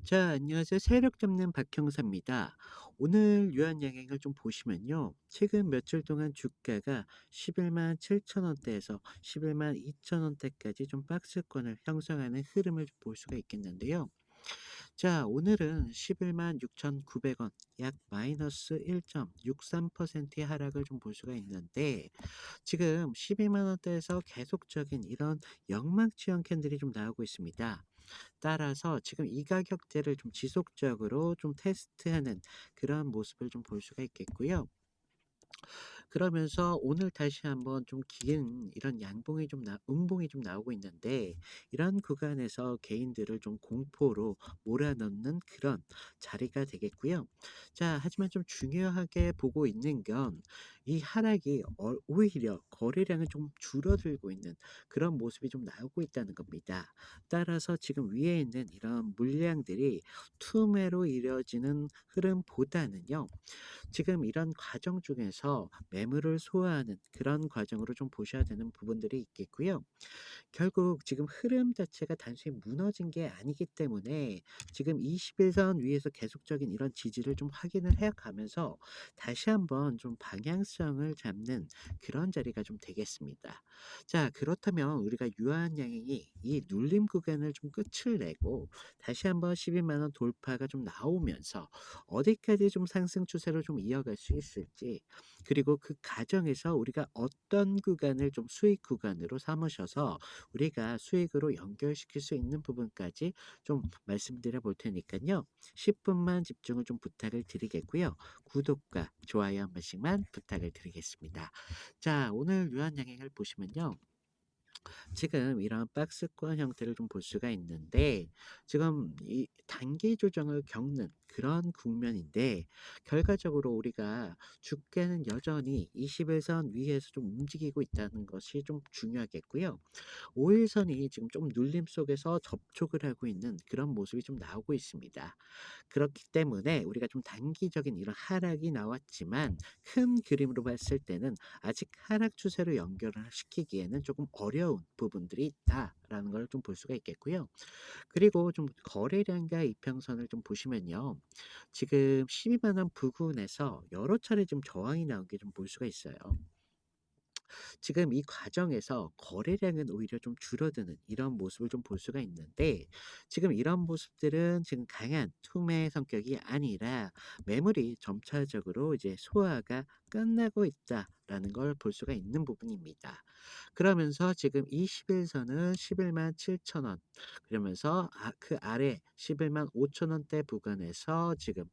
자, 안녕하세요. 세력 잡는 박형사입니다. 오늘 유한양행을 좀 보시면요. 최근 며칠 동안 주가가 11만 7천 원대에서 11만 2천 원대까지 좀 박스권을 형성하는 흐름을 볼 수가 있겠는데요. 자, 오늘은 11만 6,900 원, 약 마이너스 1.63%의 하락을 좀 볼 수가 있는데, 지금 12만 원대에서 계속적인 이런 영망치형 캔들이 좀 나오고 있습니다. 따라서 지금 이 가격대를 좀 지속적으로 좀 테스트하는 그런 모습을 좀 볼 수가 있겠고요. 그러면서 오늘 다시 한번 좀 긴 이런 양봉이 좀 음봉이 좀 나오고 있는데, 이런 구간에서 개인들을 좀 공포로 몰아넣는 그런 자리가 되겠고요. 자, 하지만 좀 중요하게 보고 있는 건 이 하락이 오히려 거래량을 좀 줄어들고 있는 그런 모습이 좀 나오고 있다는 겁니다. 따라서 지금 위에 있는 이런 물량들이 투매로 이뤄지는 흐름보다는요. 지금 이런 과정 중에서 매물을 소화하는 그런 과정으로 좀 보셔야 되는 부분들이 있겠고요. 결국 지금 흐름 자체가 단순히 무너진 게 아니기 때문에 지금 21선 위에서 계속적인 이런 지지를 좀 확인을 해 가면서 다시 한번 좀 방향성을 잡는 그런 자리가 좀 되겠습니다. 자, 그렇다면 우리가 유한양행이 이 눌림 구간을 좀 끝을 내고 다시 한번 12만 원 돌파가 좀 나오면서 어디까지 좀 상승 추세로 좀 이어갈 수 있을지, 그리고 그 과정에서 우리가 어떤 구간을 좀 수익 구간으로 삼으셔서 우리가 수익으로 연결시킬 수 있는 부분까지 좀 말씀드려 볼 테니까요. 10분만 집중을 좀 부탁을 드리겠고요. 구독과 좋아요 한 번씩만 부탁을 드리겠습니다. 자, 오늘 유한양행을 보시면요. 지금 이런 박스권 형태를 좀 볼 수가 있는데, 지금 이 단기 조정을 겪는 그런 국면인데, 결과적으로 우리가 주가는 여전히 21선 위에서 좀 움직이고 있다는 것이 좀 중요하겠고요. 5일선이 지금 좀 눌림 속에서 접촉을 하고 있는 그런 모습이 좀 나오고 있습니다. 그렇기 때문에 우리가 좀 단기적인 이런 하락이 나왔지만 큰 그림으로 봤을 때는 아직 하락 추세로 연결을 시키기에는 조금 어려운 부분들이 있다라는 걸 좀 볼 수가 있겠고요. 그리고 좀 거래량과 이평선을 좀 보시면요. 지금 12만 원 부근에서 여러 차례 좀 저항이 나온 게 좀 볼 수가 있어요. 지금 이 과정에서 거래량은 오히려 좀 줄어드는 이런 모습을 좀 볼 수가 있는데, 지금 이런 모습들은 지금 강한 투매 성격이 아니라 매물이 점차적으로 이제 소화가 끝나고 있다라는 걸 볼 수가 있는 부분입니다. 그러면서 지금 21선은 11만 7천 원, 그러면서 그 아래 11만 5천 원대 구간에서 지금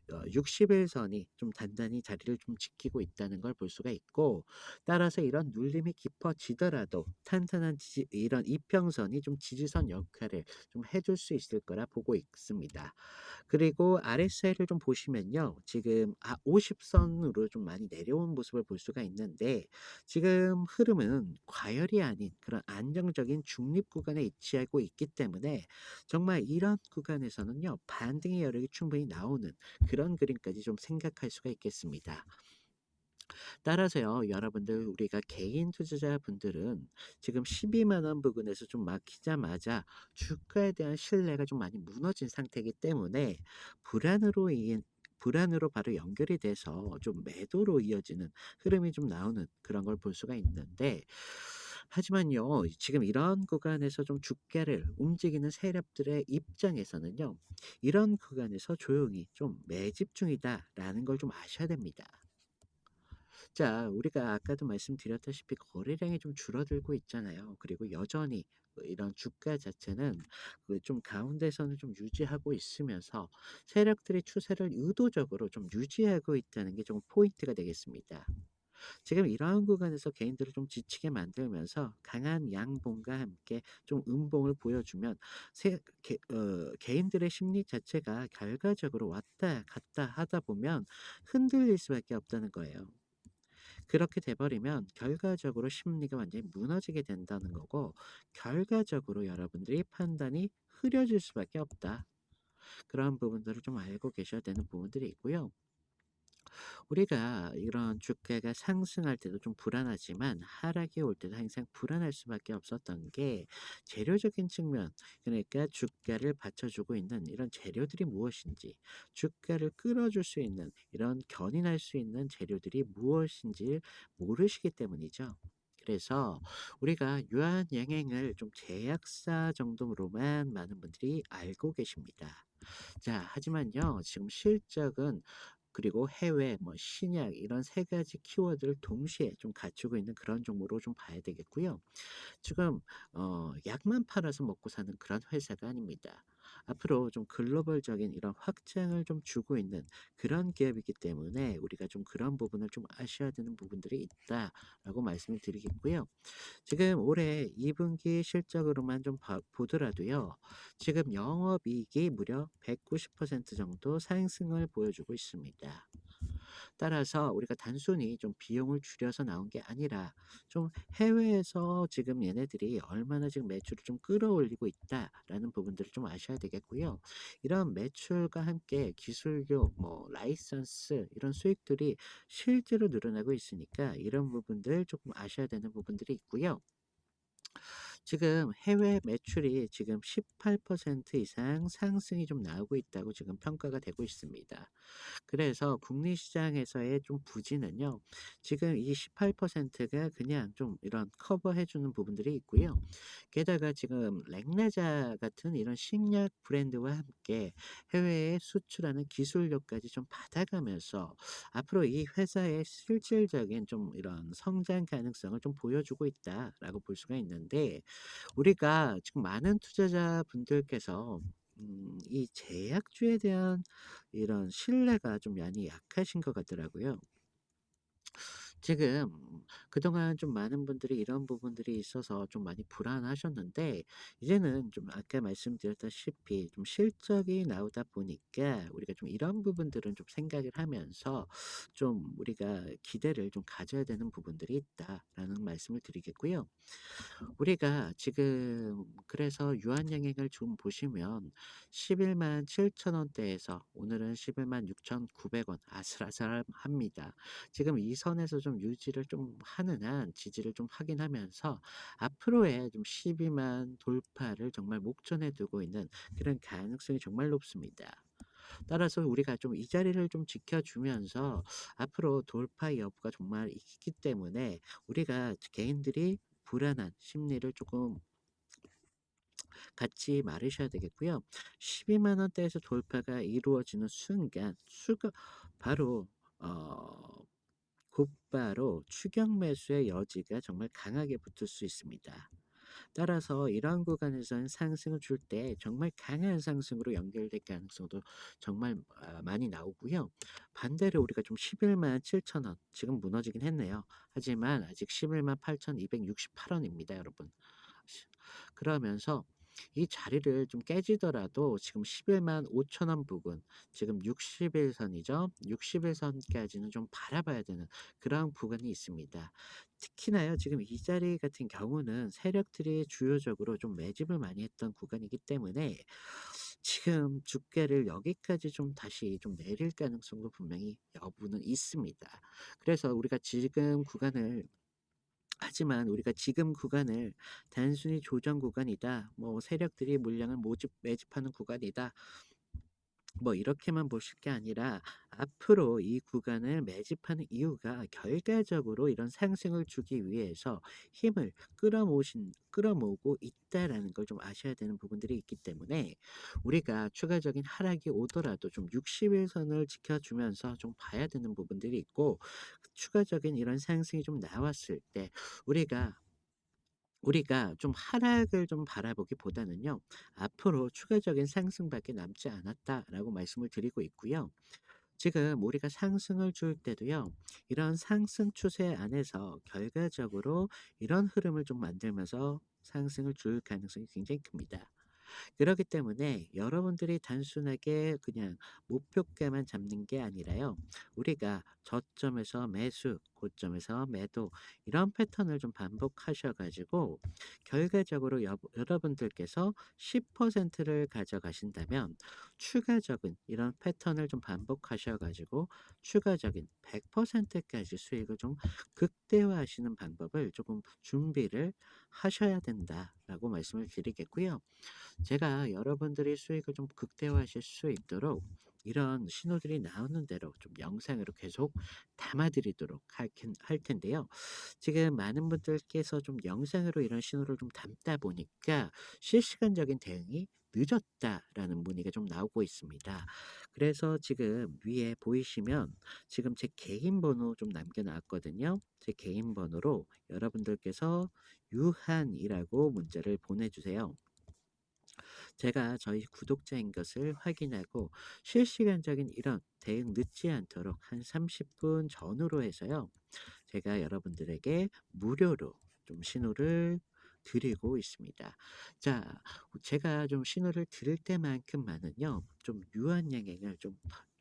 60일선이 좀 단단히 자리를 좀 지키고 있다는 걸 볼 수가 있고, 따라서 이런 눌림이 깊어지더라도 탄탄한 이런 이평선이 좀 지지선 역할을 좀 해줄 수 있을 거라 보고 있습니다. 그리고 RSI를 좀 보시면요. 지금 50선으로 좀 많이 내려온 모습을 볼 수가 있는데, 지금 흐름은 과열이 아닌 그런 안정적인 중립 구간에 위치하고 있기 때문에 정말 이런 구간에서는요. 반등의 여력이 충분히 나오는 그런 그림까지 좀 생각할 수가 있겠습니다. 따라서요, 여러분들 우리가 개인 투자자분들은 지금 12만 원 부근에서 좀 막히자마자 주가에 대한 신뢰가 좀 많이 무너진 상태이기 때문에 불안으로 바로 연결이 돼서 좀 매도로 이어지는 흐름이 좀 나오는 그런 걸 볼 수가 있는데, 하지만요, 지금 이런 구간에서 좀 주가를 움직이는 세력들의 입장에서는요, 이런 구간에서 조용히 좀 매집 중이다라는 걸 좀 아셔야 됩니다. 자, 우리가 아까도 말씀드렸다시피 거래량이 좀 줄어들고 있잖아요. 그리고 여전히 이런 주가 자체는 그 좀 가운데선을 좀 유지하고 있으면서 세력들의 추세를 의도적으로 좀 유지하고 있다는 게 좀 포인트가 되겠습니다. 지금 이러한 구간에서 개인들을 좀 지치게 만들면서 강한 양봉과 함께 좀 음봉을 보여주면 개인들의 심리 자체가 결과적으로 왔다 갔다 하다 보면 흔들릴 수밖에 없다는 거예요. 그렇게 돼 버리면 결과적으로 심리가 완전히 무너지게 된다는 거고, 결과적으로 여러분들의 판단이 흐려질 수밖에 없다. 그런 부분들을 좀 알고 계셔야 되는 부분들이 있고요. 우리가 이런 주가가 상승할 때도 좀 불안하지만 하락이 올 때도 항상 불안할 수밖에 없었던 게 재료적인 측면, 그러니까 주가를 받쳐주고 있는 이런 재료들이 무엇인지, 주가를 끌어줄 수 있는 이런 견인할 수 있는 재료들이 무엇인지 모르시기 때문이죠. 그래서 우리가 유한양행을 좀 제약사 정도로만 많은 분들이 알고 계십니다. 자, 하지만요, 지금 실적은 그리고 해외, 뭐 신약 이런 세 가지 키워드를 동시에 좀 갖추고 있는 그런 종목으로 좀 봐야 되겠고요. 지금 약만 팔아서 먹고 사는 그런 회사가 아닙니다. 앞으로 좀 글로벌적인 이런 확장을 좀 주고 있는 그런 기업이기 때문에 우리가 좀 그런 부분을 좀 아셔야 되는 부분들이 있다라고 말씀을 드리겠고요. 지금 올해 2분기 실적으로만 좀 보더라도요. 지금 영업이익이 무려 190% 정도 상승을 보여주고 있습니다. 따라서 우리가 단순히 좀 비용을 줄여서 나온 게 아니라 좀 해외에서 지금 얘네들이 얼마나 지금 매출을 좀 끌어올리고 있다라는 부분들을 좀 아셔야 되겠고요. 이런 매출과 함께 기술료, 뭐 라이선스 이런 수익들이 실제로 늘어나고 있으니까 이런 부분들 조금 아셔야 되는 부분들이 있고요. 지금 해외 매출이 지금 18% 이상 상승이 좀 나오고 있다고 지금 평가가 되고 있습니다. 그래서 국내 시장에서의 좀 부진은요. 지금 이 18%가 그냥 좀 이런 커버해 주는 부분들이 있고요. 게다가 지금 렉나자 같은 이런 식약 브랜드와 함께 해외에 수출하는 기술력까지 좀 받아가면서 앞으로 이 회사의 실질적인 좀 이런 성장 가능성을 좀 보여주고 있다라고 볼 수가 있는데 우리가 지금 많은 투자자분들께서 이 제약주에 대한 이런 신뢰가 좀 많이 약하신 것 같더라고요. 지금 그동안 좀 많은 분들이 이런 부분들이 있어서 좀 많이 불안하셨는데 이제는 좀 아까 말씀드렸다시피 좀 실적이 나오다 보니까 우리가 좀 이런 부분들은 좀 생각을 하면서 좀 우리가 기대를 좀 가져야 되는 부분들이 있다라는 말씀을 드리겠고요. 우리가 지금 그래서 유한양행을 좀 보시면 11만 7천 원대에서 오늘은 11만 6,900원 아슬아슬합니다. 지금 이 선에서 좀 유지를 좀 하는 한 지지를 좀 확인하면서 앞으로의 좀 12만 돌파를 정말 목전에 두고 있는 그런 가능성이 정말 높습니다. 따라서 우리가 좀 이 자리를 좀 지켜주면서 앞으로 돌파 여부가 정말 있기 때문에 우리가 개인들이 불안한 심리를 조금 갖지 말으셔야 되겠고요. 12만 원대에서 돌파가 이루어지는 순간 수가 바로 어 곧바로 추격 매수의 여지가 정말 강하게 붙을 수 있습니다. 따라서 이러한 구간에서는 상승을 줄 때 정말 강한 상승으로 연결될 가능성도 정말 많이 나오고요. 반대로 우리가 좀 11만 7천 원 지금 무너지긴 했네요. 하지만 아직 11만 8,268 원입니다, 여러분. 그러면서 이 자리를 좀 깨지더라도 지금 11만 5천 원 부근 지금 60일 선이죠. 60일 선까지는 좀 바라봐야 되는 그런 구간이 있습니다. 특히나요. 지금 이 자리 같은 경우는 세력들이 주요적으로 좀 매집을 많이 했던 구간이기 때문에 지금 주가를 여기까지 좀 다시 좀 내릴 가능성도 분명히 여부는 있습니다. 그래서 우리가 지금 구간을 하지만 우리가 지금 구간을 단순히 조정 구간이다. 뭐 세력들이 물량을 모집 매집하는 구간이다. 뭐 이렇게만 보실 게 아니라 앞으로 이 구간을 매집하는 이유가 결과적으로 이런 상승을 주기 위해서 힘을 끌어모으고 있다라는 걸 좀 아셔야 되는 부분들이 있기 때문에 우리가 추가적인 하락이 오더라도 좀 60일 선을 지켜주면서 좀 봐야 되는 부분들이 있고 추가적인 이런 상승이 좀 나왔을 때 우리가 좀 하락을 좀 바라보기보다는요. 앞으로 추가적인 상승밖에 남지 않았다라고 말씀을 드리고 있고요. 지금 우리가 상승을 줄 때도요. 이런 상승 추세 안에서 결과적으로 이런 흐름을 좀 만들면서 상승을 줄 가능성이 굉장히 큽니다. 그렇기 때문에 여러분들이 단순하게 그냥 목표가만 잡는 게 아니라요. 우리가 저점에서 매수, 고점에서 매도 이런 패턴을 좀 반복하셔 가지고 결과적으로 여러분들께서 10%를 가져가신다면 추가적인 이런 패턴을 좀 반복하셔 가지고 추가적인 100%까지 수익을 좀 극대화하시는 방법을 조금 준비를 하셔야 된다라고 말씀을 드리겠고요. 제가 여러분들이 수익을 좀 극대화하실 수 있도록 이런 신호들이 나오는 대로 좀 영상으로 계속 담아 드리도록 할 텐데요. 지금 많은 분들께서 좀 영상으로 이런 신호를 좀 담다 보니까 실시간적인 대응이 늦었다라는 문의가 좀 나오고 있습니다. 그래서 지금 위에 보이시면 지금 제 개인 번호 좀 남겨 놨거든요. 제 개인 번호로 여러분들께서 유한이라고 문자를 보내주세요. 제가 저희 구독자인 것을 확인하고 실시간적인 이런 대응 늦지 않도록 한 30분 전후로 해서요. 제가 여러분들에게 무료로 좀 신호를 드리고 있습니다. 자, 제가 좀 신호를 드릴 때만큼만은요, 좀 유한 양행을 좀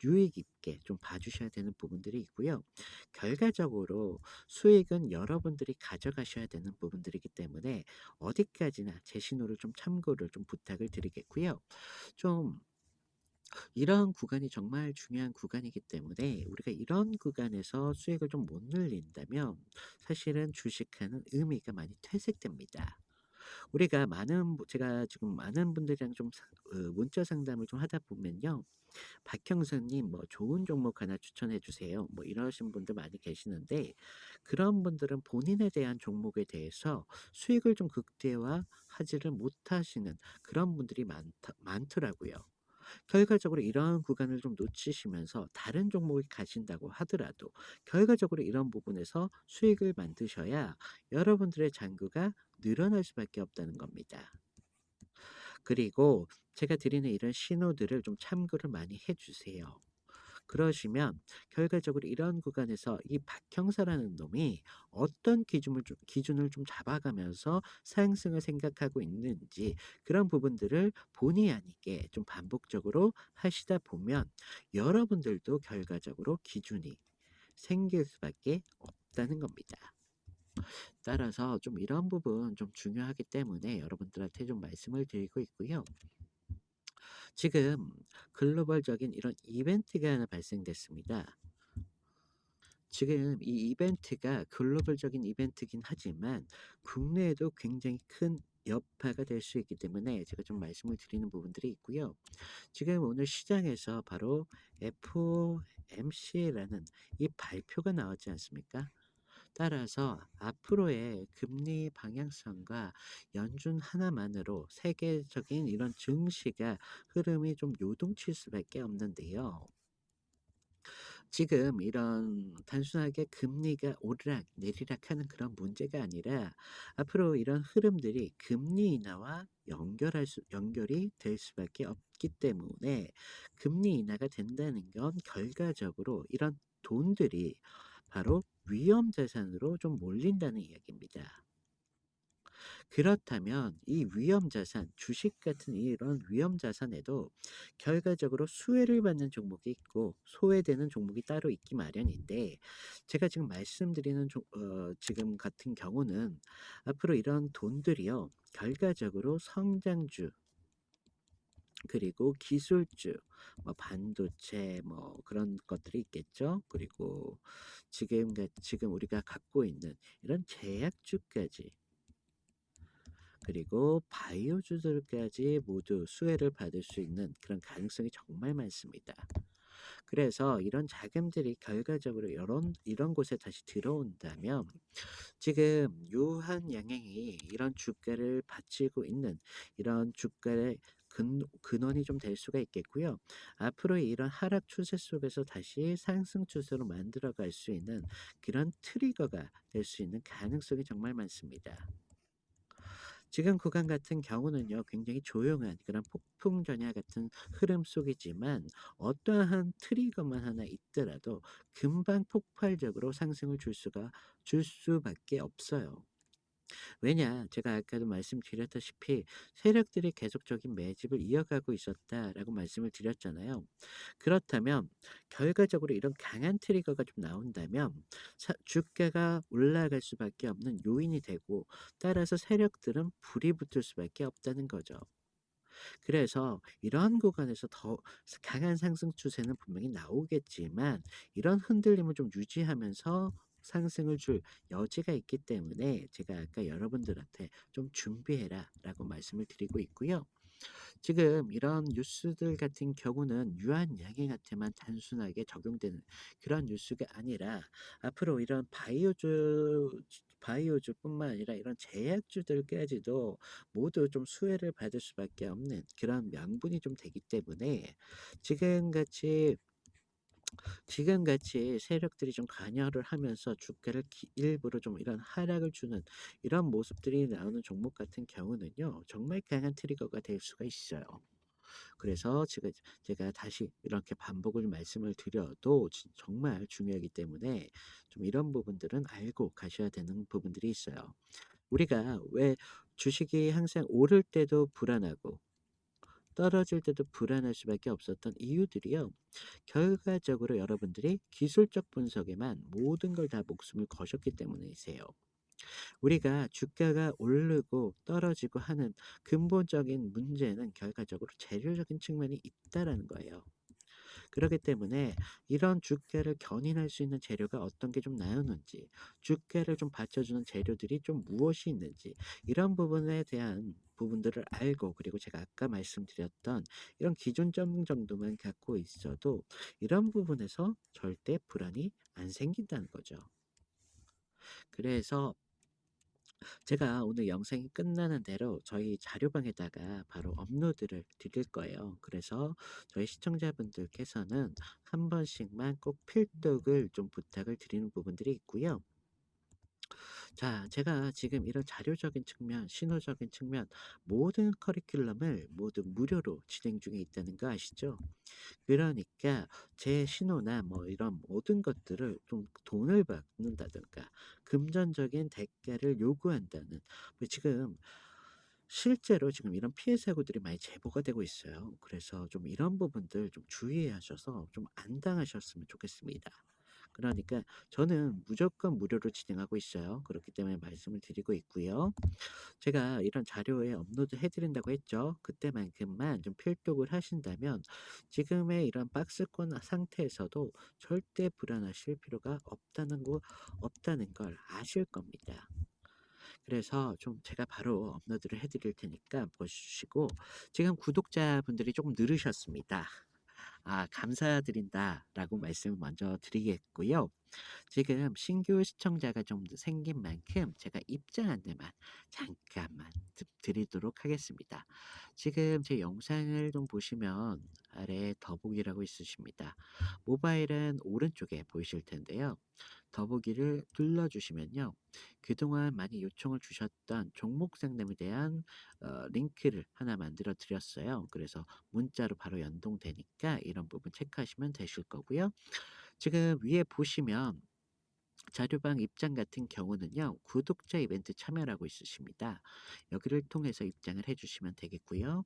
유익 있게 좀 봐주셔야 되는 부분들이 있고요. 결과적으로 수익은 여러분들이 가져가셔야 되는 부분들이기 때문에 어디까지나 제 신호를 좀 참고를 좀 부탁을 드리겠고요. 좀 이런 구간이 정말 중요한 구간이기 때문에 우리가 이런 구간에서 수익을 좀 못 늘린다면 사실은 주식하는 의미가 많이 퇴색됩니다. 우리가 제가 지금 많은 분들이랑 좀 문자 상담을 좀 하다 보면요. "박형사님 뭐 좋은 종목 하나 추천해 주세요." 뭐 이러신 분들 많이 계시는데 그런 분들은 본인에 대한 종목에 대해서 수익을 좀 극대화하지를 못하시는 그런 분들이 많더라고요. 결과적으로 이러한 구간을 좀 놓치시면서 다른 종목을 가신다고 하더라도 결과적으로 이런 부분에서 수익을 만드셔야 여러분들의 잔고가 늘어날 수밖에 없다는 겁니다. 그리고 제가 드리는 이런 신호들을 좀 참고를 많이 해 주세요. 그러시면 결과적으로 이런 구간에서 이 박형사라는 놈이 어떤 기준을 좀 잡아가면서 상승을 생각하고 있는지 그런 부분들을 본의 아니게 좀 반복적으로 하시다 보면 여러분들도 결과적으로 기준이 생길 수밖에 없다는 겁니다. 따라서 좀 이런 부분 좀 중요하기 때문에 여러분들한테 좀 말씀을 드리고 있고요. 지금 글로벌적인 이런 이벤트가 하나 발생됐습니다. 지금 이 이벤트가 글로벌적인 이벤트긴 하지만 국내에도 굉장히 큰 여파가 될 수 있기 때문에 제가 좀 말씀을 드리는 부분들이 있고요. 지금 오늘 시장에서 바로 FOMC라는 이 발표가 나왔지 않습니까? 따라서 앞으로의 금리 방향성과 연준 하나만으로 세계적인 이런 증시가 흐름이 좀 요동칠 수밖에 없는데요. 지금 이런 단순하게 금리가 오르락 내리락 하는 그런 문제가 아니라 앞으로 이런 흐름들이 금리 인하와 연결이 될 수밖에 없기 때문에 금리 인하가 된다는 건 결과적으로 이런 돈들이 바로 위험 자산으로 좀 몰린다는 이야기입니다. 그렇다면 이 위험 자산, 주식 같은 이런 위험 자산에도 결과적으로 수혜를 받는 종목이 있고 소외되는 종목이 따로 있기 마련인데 제가 지금 말씀드리는 지금 같은 경우는 앞으로 이런 돈들이요. 결과적으로 성장주 그리고 기술주, 뭐 반도체 뭐 그런 것들이 있겠죠. 그리고 지금 우리가 갖고 있는 이런 제약주까지 그리고 바이오주들까지 모두 수혜를 받을 수 있는 그런 가능성이 정말 많습니다. 그래서 이런 자금들이 결과적으로 이런 곳에 다시 들어온다면 지금 유한 양행이 이런 주가를 받치고 있는 이런 주가의 근원이 좀 될 수가 있겠고요. 앞으로 이런 하락 추세 속에서 다시 상승 추세로 만들어 갈 수 있는 그런 트리거가 될 수 있는 가능성이 정말 많습니다. 지금 구간 같은 경우는요. 굉장히 조용한 그런 폭풍 전야 같은 흐름 속이지만 어떠한 트리거만 하나 있더라도 금방 폭발적으로 상승을 줄 수밖에 없어요. 왜냐, 제가 아까도 말씀드렸다시피 세력들이 계속적인 매집을 이어가고 있었다라고 말씀을 드렸잖아요. 그렇다면 결과적으로 이런 강한 트리거가 좀 나온다면 주가가 올라갈 수밖에 없는 요인이 되고, 따라서 세력들은 불이 붙을 수밖에 없다는 거죠. 그래서 이런 구간에서 더 강한 상승 추세는 분명히 나오겠지만, 이런 흔들림을 좀 유지하면서 상승을 줄 여지가 있기 때문에 제가 아까 여러분들한테 좀 준비해라라고 말씀을 드리고 있고요. 지금 이런 뉴스들 같은 경우는 유한양행한테만 단순하게 적용되는 그런 뉴스가 아니라, 앞으로 이런 바이오주뿐만 아니라 이런 제약주들까지도 모두 좀 수혜를 받을 수밖에 없는 그런 명분이 좀 되기 때문에, 지금같이 지금같이 세력들이 좀 관여를 하면서 주가를 일부러 좀 이런 하락을 주는 이런 모습들이 나오는 종목 같은 경우는요, 정말 강한 트리거가 될 수가 있어요. 그래서 제가 다시 이렇게 반복을 말씀을 드려도 정말 중요하기 때문에 좀 이런 부분들은 알고 가셔야 되는 부분들이 있어요. 우리가 왜 주식이 항상 오를 때도 불안하고 떨어질 때도 불안할 수밖에 없었던 이유들이요, 결과적으로 여러분들이 기술적 분석에만 모든 걸 다 목숨을 거셨기 때문이세요. 우리가 주가가 오르고 떨어지고 하는 근본적인 문제는 결과적으로 재료적인 측면이 있다라는 거예요. 그렇기 때문에 이런 주가를 견인할 수 있는 재료가 어떤 게 좀 나오는지, 주가를 좀 받쳐주는 재료들이 좀 무엇이 있는지, 이런 부분에 대한 부분들을 알고, 그리고 제가 아까 말씀드렸던 이런 기준점 정도만 갖고 있어도 이런 부분에서 절대 불안이 안 생긴다는 거죠. 그래서 제가 오늘 영상이 끝나는 대로 저희 자료방에다가 바로 업로드를 드릴 거예요. 그래서 저희 시청자분들께서는 한 번씩만 꼭 필독을 좀 부탁을 드리는 부분들이 있고요. 자, 제가 지금 이런 자료적인 측면, 신호적인 측면, 모든 커리큘럼을 모두 무료로 진행 중에 있다는 거 아시죠? 그러니까 제 신호나 뭐 이런 모든 것들을 좀 돈을 받는다든가 금전적인 대가를 요구한다는, 지금 실제로 지금 이런 피해 사고들이 많이 제보가 되고 있어요. 그래서 좀 이런 부분들 좀 주의하셔서 좀 안 당하셨으면 좋겠습니다. 그러니까 저는 무조건 무료로 진행하고 있어요. 그렇기 때문에 말씀을 드리고 있고요. 제가 이런 자료에 업로드 해 드린다고 했죠. 그때만큼만 좀 필독을 하신다면 지금의 이런 박스권 상태에서도 절대 불안하실 필요가 없다는 걸 아실 겁니다. 그래서 좀 제가 바로 업로드를 해 드릴 테니까 보시고, 지금 구독자분들이 조금 늘으셨습니다. 감사드린다라고 말씀을 먼저 드리겠고요. 지금 신규 시청자가 좀 생긴 만큼 제가 입장 안내만 잠깐만 드리도록 하겠습니다. 지금 제 영상을 좀 보시면 아래 더보기라고 있으십니다. 모바일은 오른쪽에 보이실 텐데요. 더보기를 눌러주시면요, 그동안 많이 요청을 주셨던 종목 상담에 대한 링크를 하나 만들어 드렸어요. 그래서 문자로 바로 연동되니까 이런 부분 체크하시면 되실 거고요. 지금 위에 보시면 자료방 입장 같은 경우는요, 구독자 이벤트 참여라고 있으십니다. 여기를 통해서 입장을 해주시면 되겠고요.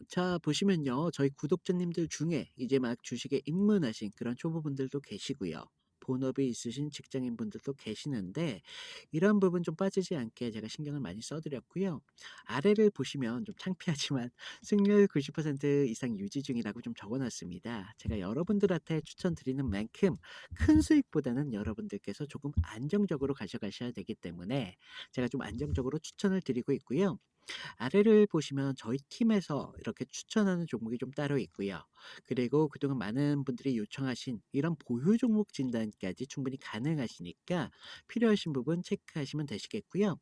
자, 보시면요, 저희 구독자님들 중에 이제 막 주식에 입문하신 그런 초보분들도 계시고요. 본업이 있으신 직장인분들도 계시는데, 이런 부분 좀 빠지지 않게 제가 신경을 많이 써드렸고요. 아래를 보시면 좀 창피하지만 승률 90% 이상 유지 중이라고 좀 적어놨습니다. 제가 여러분들한테 추천드리는 만큼 큰 수익보다는 여러분들께서 조금 안정적으로 가져가셔야 되기 때문에 제가 좀 안정적으로 추천을 드리고 있고요. 아래를 보시면 저희 팀에서 이렇게 추천하는 종목이 좀 따로 있고요. 그리고 그동안 많은 분들이 요청하신 이런 보유 종목 진단까지 충분히 가능하시니까 필요하신 부분 체크하시면 되시겠고요.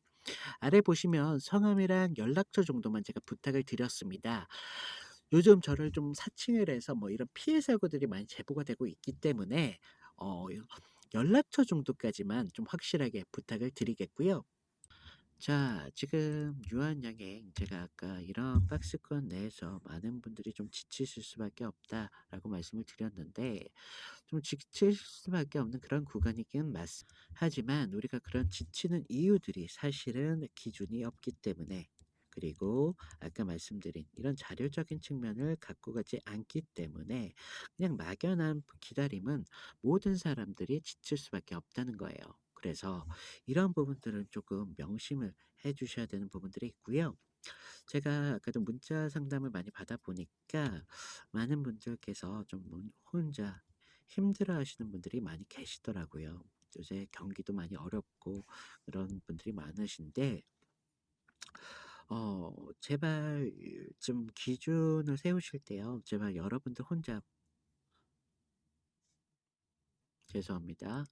아래 보시면 성함이랑 연락처 정도만 제가 부탁을 드렸습니다. 요즘 저를 좀 사칭을 해서 뭐 이런 피해 사고들이 많이 제보가 되고 있기 때문에 연락처 정도까지만 좀 확실하게 부탁을 드리겠고요. 자, 지금 유한양행, 제가 아까 이런 박스권 내에서 많은 분들이 좀 지치실 수밖에 없다라고 말씀을 드렸는데, 좀 지칠 수밖에 없는 그런 구간이긴 맞습니다. 하지만 우리가 그런 지치는 이유들이 사실은 기준이 없기 때문에, 그리고 아까 말씀드린 이런 자료적인 측면을 갖고 가지 않기 때문에 그냥 막연한 기다림은 모든 사람들이 지칠 수밖에 없다는 거예요. 그래서 이런 부분들은 조금 명심을 해 주셔야 되는 부분들이 있고요. 제가 아까도 문자 상담을 많이 받아 보니까 많은 분들께서 좀 혼자 힘들어하시는 분들이 많이 계시더라고요. 요새 경기도 많이 어렵고 그런 분들이 많으신데, 제발 좀 기준을 세우실 때요. 제발 여러분들 혼자, 죄송합니다.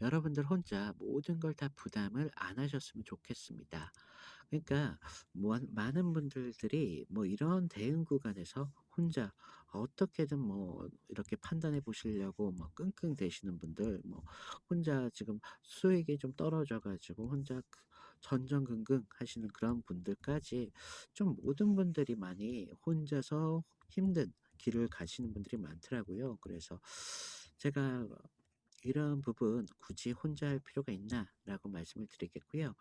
여러분들 혼자 모든 걸 다 부담을 안 하셨으면 좋겠습니다. 그러니까 많은 분들이 뭐 이런 대응 구간에서 혼자 어떻게든 뭐 이렇게 판단해 보시려고 뭐 끙끙대시는 분들, 뭐 혼자 지금 수익이 좀 떨어져 가지고 혼자 전전긍긍 하시는 그런 분들까지, 좀 모든 분들이 많이 혼자서 힘든 길을 가시는 분들이 많더라고요. 그래서 제가 이런 부분 굳이 혼자 할 필요가 있나라고 말씀을 드리겠고요.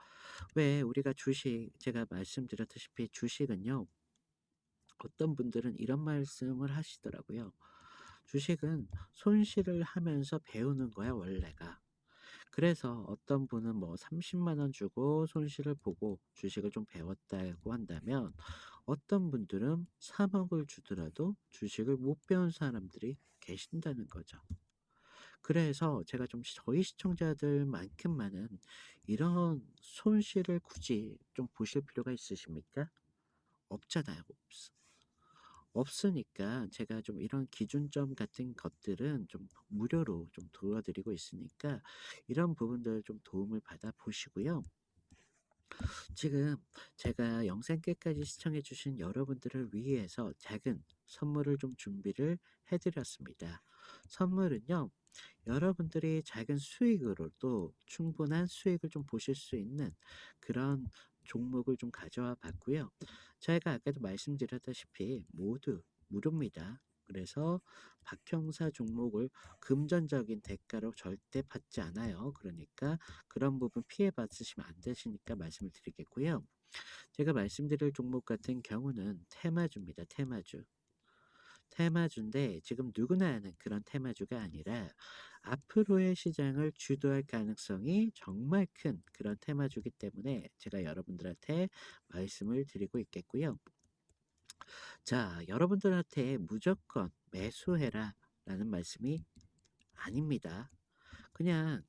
왜 우리가 주식, 제가 말씀드렸다시피 주식은요, 어떤 분들은 이런 말씀을 하시더라고요. 주식은 손실을 하면서 배우는 거야, 원래가. 그래서 어떤 분은 뭐 30만 원 주고 손실을 보고 주식을 좀 배웠다고 한다면, 어떤 분들은 3억을 주더라도 주식을 못 배운 사람들이 계신다는 거죠. 그래서 제가 좀 저희 시청자들만큼만은 이런 손실을 굳이 좀 보실 필요가 있으십니까? 없잖아요. 없으니까 제가 좀 이런 기준점 같은 것들은 좀 무료로 좀 도와드리고 있으니까 이런 부분들 좀 도움을 받아 보시고요. 지금 제가 영상 끝까지 시청해 주신 여러분들을 위해서 작은 선물을 좀 준비를 해 드렸습니다. 선물은요, 여러분들이 작은 수익으로도 충분한 수익을 좀 보실 수 있는 그런 종목을 좀 가져와 봤고요. 저희가 아까도 말씀드렸다시피 모두 무료입니다. 그래서 박형사 종목을 금전적인 대가로 절대 받지 않아요. 그러니까 그런 부분 피해 받으시면 안 되시니까 말씀을 드리겠고요. 제가 말씀드릴 종목 같은 경우는 테마주입니다. 테마주. 테마주인데 지금 누구나 아는 그런 테마주가 아니라 앞으로의 시장을 주도할 가능성이 정말 큰 그런 테마주기 때문에 제가 여러분들한테 말씀을 드리고 있겠고요. 자, 여러분들한테 무조건 매수해라 라는 말씀이 아닙니다. 그냥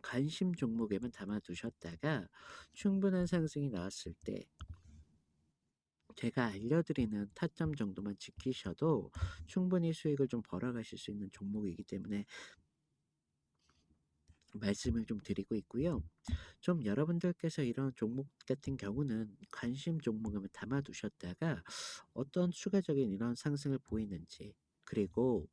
관심 종목에만 담아두셨다가 충분한 상승이 나왔을 때 제가 알려드리는 타점 정도만 지키셔도 충분히 수익을 좀 벌어가실 수 있는 종목이기 때문에 말씀을 좀 드리고 있고요. 좀 여러분들께서 이런 종목 같은 경우는 관심 종목을 담아두셨다가 어떤 추가적인 이런 상승을 보이는지, 그리고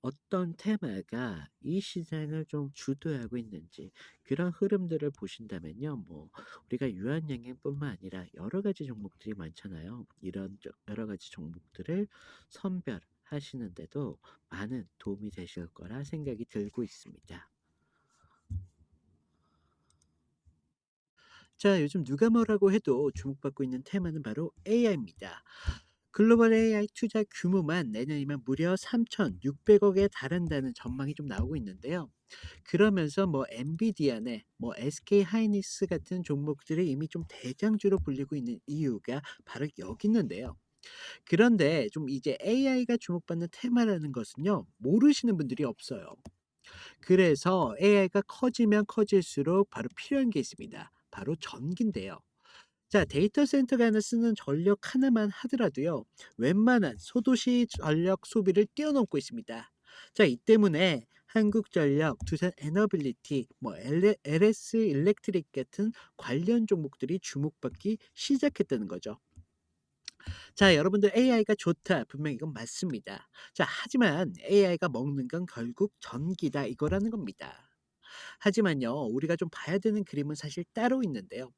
어떤 테마가 이 시장을 좀 주도하고 있는지, 그런 흐름들을 보신다면요. 뭐 우리가 유한양행뿐만 아니라 여러 가지 종목들이 많잖아요. 이런 여러 가지 종목들을 선별하시는데도 많은 도움이 되실 거라 생각이 들고 있습니다. 자, 요즘 누가 뭐라고 해도 주목받고 있는 테마는 바로 AI입니다. 글로벌 AI 투자 규모만 내년이면 무려 3,600억에 달한다는 전망이 좀 나오고 있는데요. 그러면서 뭐 엔비디아네, 뭐 SK 하이닉스 같은 종목들이 이미 좀 대장주로 불리고 있는 이유가 바로 여기 있는데요. 그런데 좀 이제 AI가 주목받는 테마라는 것은요, 모르시는 분들이 없어요. 그래서 AI가 커지면 커질수록 바로 필요한 게 있습니다. 바로 전기인데요. 자, 데이터 센터가 하나 쓰는 전력 하나만 하더라도요, 웬만한 소도시 전력 소비를 뛰어넘고 있습니다. 자, 이 때문에 한국전력, 두산 에너빌리티, 뭐 LS 일렉트릭 같은 관련 종목들이 주목받기 시작했다는 거죠. 자, 여러분들 AI가 좋다. 분명 이건 맞습니다. 자, 하지만 AI가 먹는 건 결국 전기다 이거라는 겁니다. 하지만요, 우리가 좀 봐야 되는 그림은 사실 따로 있는데요.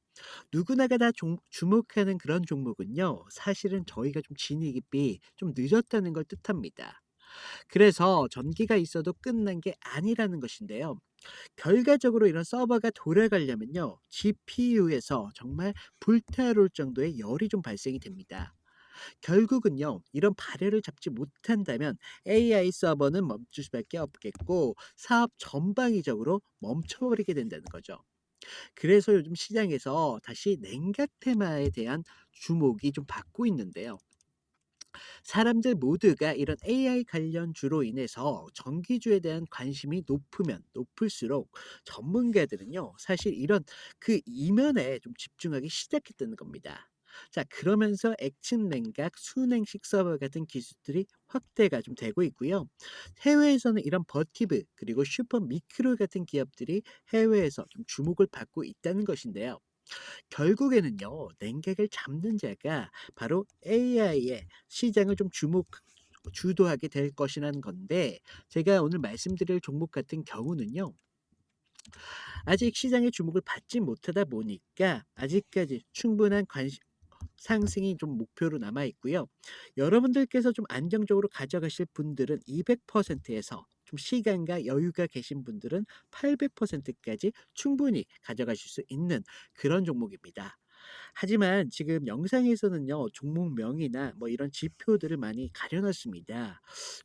누구나가 다 주목하는 그런 종목은요, 사실은 저희가 좀 진입이 좀 늦었다는 걸 뜻합니다. 그래서 전기가 있어도 끝난 게 아니라는 것인데요. 결과적으로 이런 서버가 돌아가려면요, GPU에서 정말 불타오를 정도의 열이 좀 발생이 됩니다. 결국은요, 이런 발열을 잡지 못한다면 AI 서버는 멈출 수밖에 없겠고 사업 전방위적으로 멈춰버리게 된다는 거죠. 그래서 요즘 시장에서 다시 냉각 테마에 대한 주목이 좀 받고 있는데요. 사람들 모두가 이런 AI 관련주로 인해서 전기주에 대한 관심이 높으면 높을수록 전문가들은요, 사실 이런 그 이면에 좀 집중하기 시작했다는 겁니다. 자, 그러면서 액침 냉각, 순행식 서버 같은 기술들이 확대가 좀 되고 있고요. 해외에서는 이런 버티브 그리고 슈퍼 미크로 같은 기업들이 해외에서 좀 주목을 받고 있다는 것인데요. 결국에는요, 냉각을 잡는 자가 바로 AI의 시장을 좀 주도하게 될 것이라는 건데, 제가 오늘 말씀드릴 종목 같은 경우는요, 아직 시장의 주목을 받지 못하다 보니까 아직까지 충분한 관심 상승이 좀 목표로 남아 있고요. 여러분들께서 좀 안정적으로 가져가실 분들은 200%에서 좀 시간과 여유가 계신 분들은 800%까지 충분히 가져가실 수 있는 그런 종목입니다. 하지만 지금 영상에서는요, 종목명이나 뭐 이런 지표들을 많이 가려놨습니다.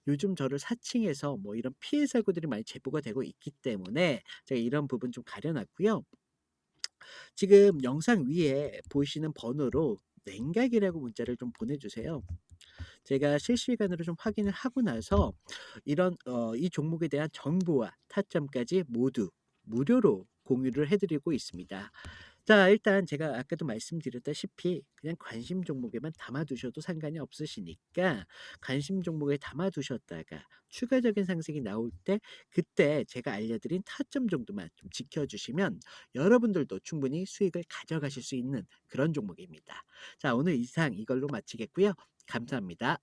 요즘 저를 사칭해서 뭐 이런 피해 사고들이 많이 제보가 되고 있기 때문에 제가 이런 부분 좀 가려놨고요. 지금 영상 위에 보이시는 번호로 냉각이라고 문자를 좀 보내주세요. 제가 실시간으로 좀 확인을 하고 나서 이런 이 종목에 대한 정보와 타점까지 모두 무료로 공유를 해드리고 있습니다. 자, 일단 제가 아까도 말씀드렸다시피 그냥 관심 종목에만 담아두셔도 상관이 없으시니까 관심 종목에 담아두셨다가 추가적인 상승이 나올 때 그때 제가 알려드린 타점 정도만 좀 지켜주시면 여러분들도 충분히 수익을 가져가실 수 있는 그런 종목입니다. 자, 오늘 이상 이걸로 마치겠고요. 감사합니다.